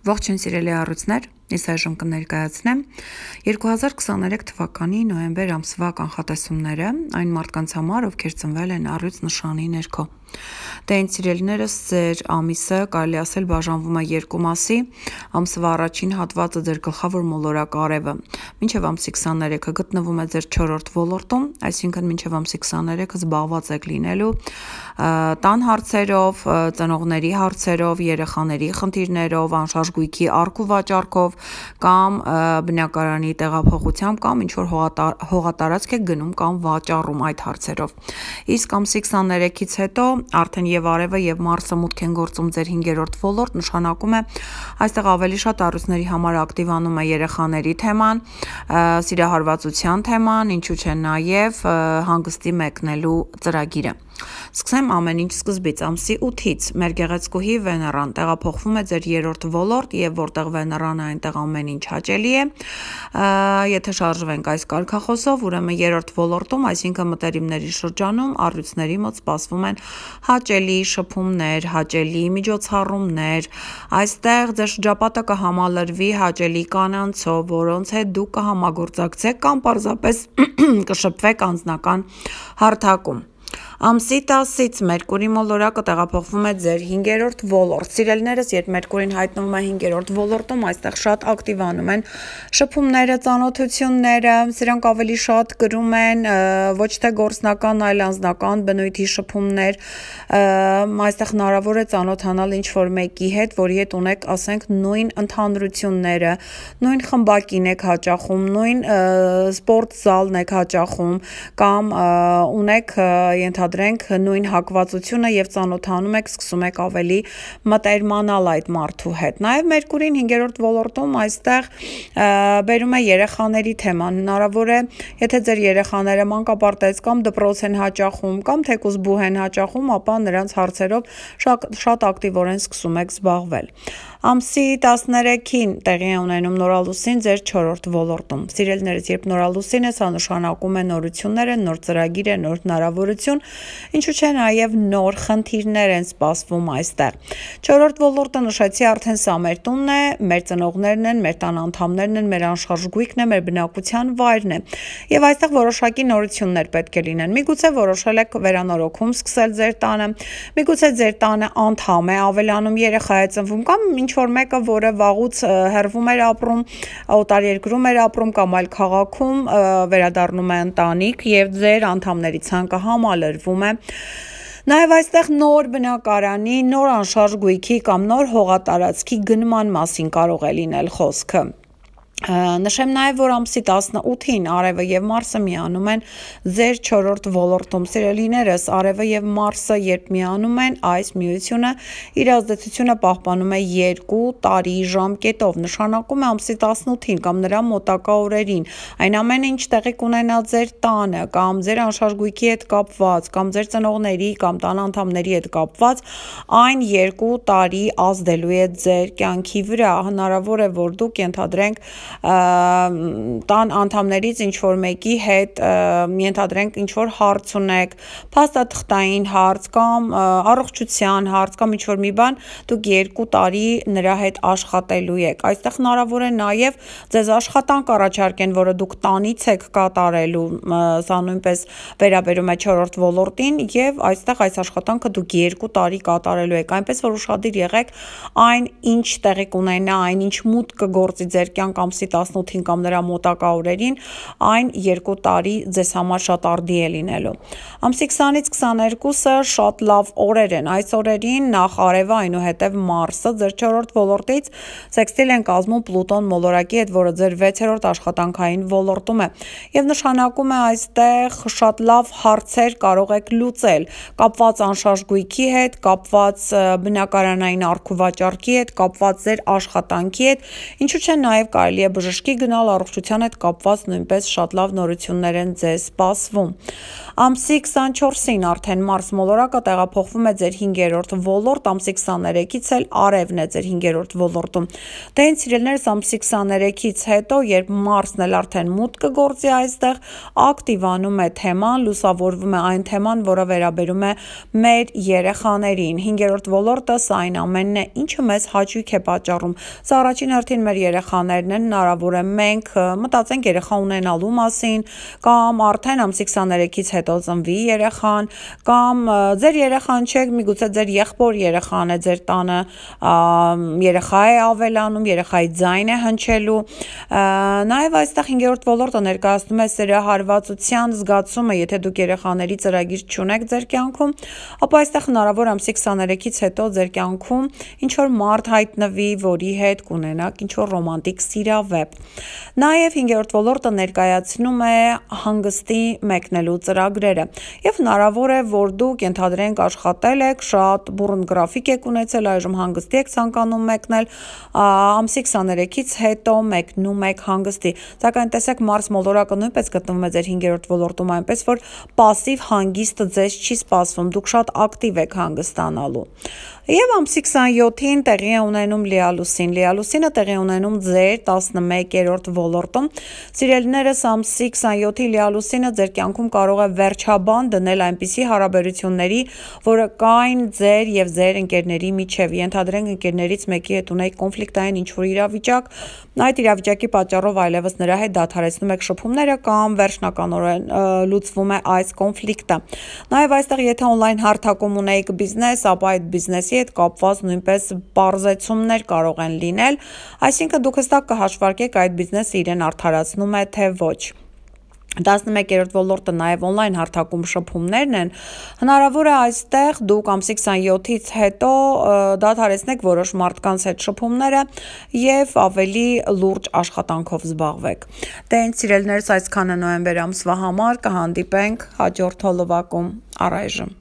Ողջույն սիրելի առույցներ, ես այժմ կներկայացնեմ 2023 թվականի նոյեմբեր ամսվա կանխատեսումները այն մարդկանց համար, ովքեր ծնվել են առույց նշանի ներքո։ Դե ինձ սիրելիներս, ձեր ամիսը կարելի ասել բաժանվում է երկու մասի, ամսվա առաջին հատվածը ձեր գլխավոր մոլորակ արևը, մինչև ամսի 23-ը գտնվում է ձեր 4-րդ ոլորտում, այսինքն մինչև ամսի 23-ը զբաղված եք լինելու տան հարցերով, ծնողների հարցերով, երեխաների խնդիրներով, անշարժ գույքի առք ու վաճառքով կամ բնակարանի տեղափոխությամբ կամ ինչ-որ հողատարածք եք գնում կամ վաճառում այդ հարցերով։ Իսկ ամսի 23-ից հետո արդեն եւ արևը եւ Մարսը մուտք են գործում ձեր 5-րդ ոլորտ, նշանակում է այստեղ ավելի շատ առույցների համար ակտիվանում է երեխաների թեման, սիրահարվածության թեման, ինչու՞ չէ նաեւ հանգստի մեկնելու ծրագիրը։ Սկսեմ ամեն ինչ սկզբից, ամսի 8-ից մեր գեղեցկուհի Վեներան տեղափոխվում է ձեր 3-րդ ոլորտ եւ որտեղ Վեներան է, այնտեղ ամեն ինչ հաճելի է։ Եթե շարժվենք այս կարգախոսով, ուրեմն 3-րդ ոլորտում, այսինքն մտերիմների շրջանում առույցների մոտ սպասվում են հաճելի շփումներ, հաճելի միջոցառումներ, այստեղ ձեր շրջապատը կհամալրվի հաճելի կանանցով, որոնց հետ դուք կհամագործակցեք կամ պարզապես կշփվեք անձնական հարթակում։ Ամսի 10-ից Մերկուրի մոլորակը տեղափոխվում է ձեր 5-րդ ոլորտ։ Սիրելիներս, երբ Մերկուրին հայտնվում է 5-րդ ոլորտում, այստեղ շատ ակտիվանում են շփումները, ծանոթությունները, սրանք ավելի շատ կրում են ոչ թե գործնական, այլ անձնական բնույթի շփումներ։ Այստեղ հնարավոր է ծանոթանալ ինչ-որ մեկի հետ, որի հետ ունեք, ասենք, նույն ընդհանրությունները, նույն խմբակին եք հաճախում, նույն սպորտ զալն եք հաճախում կամ ունեք ենթադրենք նույն հակվածությունը եւ ծանոթանում եք, սկսում եք ավելի մտերմանալ այդ մարդու հետ։ Նաեւ Մերկուրին 5-րդ ոլորտում այստեղ բերում է երեխաների թեման։ Հնարավոր է, եթե ձեր երեխաները մանկապարտեզ կամ դպրոց են հաճախում կամ թեկուզ բուհ են հաճախում, ապա նրանց հարցերով շատ ակտիվորեն սկսում եք զբաղվել։ Ամսի 13-ին տեղի է ունենում նորալուսին ձեր 4-րդ ոլորտում։ Սիրելիներս, երբ նորալուսին է, սա նշանակում է նորություններ են, նոր ծրագիր է, նոր հնարավորություն, ինչու՞ չէ նաև նոր խնդիրներ են սպասվում այստեղ։ 4-րդ ոլորտը նշեցի արդեն սա մեր տունն է, մեր ծնողներն են, մեր տան անդամներն են, մեր անշարժ գույքն է, մեր բնակության վայրն է։ Եվ այստեղ որոշակի նորություններ պետք է լինեն։ Միգուցե որոշել եք վերանորոգում սկսել ձեր տանը, միգուցե ձեր տանը անդամ է ավելանում, երեխա է ծնվում կամ ինչ-որ մեկը, որը վաղուց հեռվում էր ապրում, օտարերկրում էր ապրում կամ այլ քաղաքում, վերադառնում է ընտանիք եւ ձեր անդամների ցանկը համալրվում է։ Նաև այստեղ նոր բնակարանի, նոր անշարժ գույքի կամ նոր հողատարածքի գնման մասին կարող է լինել խոսքը։ Նշեմ նաև, որ ամսի 18-ին Արևը եւ Մարսը միանում են ձեր 4-րդ ոլորտում։ Սիրելիներս, Արևը եւ Մարսը երբ միանում են, այս միությունը իր ազդեցությունը պահպանում է 2 տարի ժամկետով, նշանակում է ամսի 18-ին կամ նրա մոտակա օրերին։ Այն ամենը, ինչ տեղի կունենա ձեր տանը կամ ձեր անշարժ գույքի հետ կապված, կամ ձեր ծնողների կամ տան անդամների հետ կապված, այն 2 տարի ազդելու է ձեր կյանքի վրա։ Հնարավոր է, որ դուք ենթադրենք տան անդամներից ինչ-որ մեկի հետ ենթադրենք ինչ-որ հարց ունեք, փաստաթղթային հարց կամ առողջության հարց կամ ինչ-որ մի բան, դուք 2 տարի նրա հետ աշխատելու եք։ Այստեղ հնարավոր է նաև ձեզ աշխատանք առաջարկեն, որը դուք տանից եք կատարելու, սա նույնպես վերաբերում է 4-րդ ոլորտին եւ այստեղ այս աշխատանքը դուք 2 տարի կատարելու եք, այնպես որ ուշադիր եղեք այն ինչ տեղի կունենա, այն ինչ մուտք կգործի ձեր կյանք ամսի 18-ին կամ նրա մոտակա օրերին, այն 2 տարի ձեզ համար շատ արդի է լինելու։ Ամսի 20-ից 22-ը շատ լավ օրեր են։ Այս օրերին նախ Արևը, այնուհետև Մարսը ձեր 4-րդ ոլորտից սեքստիլ են կազմում Պլուտոն մոլորակի հետ, որը ձեր 6-րդ աշխատանքային ոլորտում է։ Եվ նշանակում է այստեղ շատ լավ հարցեր կարող եք լուծել, կապված անշարժ գույքի հետ, կապված բնակարանային առք ու վաճառքի հետ, կապված ձեր աշխատանքի հետ, ինչու՞ չէ նաև կարելի է եւ բժշկի գնալ առողջության հետ կապված նույնպես շատ լավ նորություններ են ձեզ սպասվում։ Ամսի 24-ին արդեն Մարս մոլորակը տեղափոխվում է ձեր 5-րդ ոլորտ, ամսի 23-ից էլ արևն է ձեր 5-րդ ոլորտում։ Դե ինձ սիրելիներս, ամսի 23-ից հետո, երբ Մարսն էլ արդեն մուտք կգործի այստեղ, ակտիվանում է թեման, լուսավորվում է այն թեման, որը վերաբերում է մեր երեխաներին։ 5-րդ ոլորտը սա այն ամենն է, ինչը մեզ հաճույք է պատճառում։ Սա առաջին հերթին մեր երեխաներն են, հնարավոր է մենք մտածենք երեխա ունենալու մասին, կամ արդեն ամսի 23-ից հետո ծնվի երեխան, կամ ձեր երեխան չէ, միգուցե ձեր եղբոր երեխան է, ձեր տանը երեխա է ավելանում, երեխայի ձայն է հնչելու։ Նաև այստեղ 5-րդ ոլորտը ներկայացնում է սերահարվածության զգացումը, եթե դուք երեխաների ծրագիր չունեք ձեր կյանքում, ապա այստեղ հնարավոր ամսի 23-ից հետո ձեր կյանքում ինչ որ մարդ հայտնվի, որի հետ կունենաք ինչ որ ռոմանտիկ սիրավեպ։ Նաև 5-րդ ոլորտը ներկայացնում է հանգստի մեկնելու ծրագրերը, եւ հնարավոր է, որ դուք ենթադրենք աշխատել եք, շատ բուռն գրաֆիկ եք ունեցել, այժմ հանգստի եք ցանկանում մեկնել, ամսի 23-ից հետո մեկնում եք հանգստի։ Սակայն տեսեք, Մարս մոլորակը նույնպես գտնվում է ձեր 5-րդ ոլորտում, այնպես որ пассив հանգիստը ձեզ չի սպասվում, դուք շատ ակտիվ եք հանգստանալու։ Եվ ամսի 27-ին տեղի է ունենում լիալուսին։ Լիալուսինը տեղի ունենում ձեր 11-րդ ոլորտում։ Սիրելիներս, ամսի 27-ի լիալուսինը ձեր կյանքում կարող է վերջաբան դնել այնպիսի հարաբերությունների, որը կային ձեր եւ ձեր ընկերների միջև։ Ենթադրենք ընկերներից մեկի հետ ունեք կոնֆլիկտային ինչ-որ իրավիճակ, այդ իրավիճակի պատճառով այլևս նրա հետ դադարեցնում եք շփումները կամ վերջնականորեն լուծվում է այս կոնֆլիկտը։ Նաև այստեղ եթե օնլայն հարթակում ունեիք բիզնես, ապա այդ բիզնեսի հետ կապված նույնպես բարձեցումներ կարող են լինել, այսինքն դուք հստակ կհաշվարկեք այդ բիզնեսը իրեն արդարացնում է թե ոչ։ 11-րդ ոլորտը նաև օնլայն հարթակում շփումներն են, հնարավոր է այստեղ դուք ամսի 27-ից հետո դադարեցնեք որոշ մարդկանց հետ շփումները եւ ավելի լուրջ աշխատանքով զբաղվեք։ Դե ինձ սիրելիներս, այսքանը նոյեմբեր ամսվա համար, կհանդիպենք հաջորդ հոլովակում, առայժմ։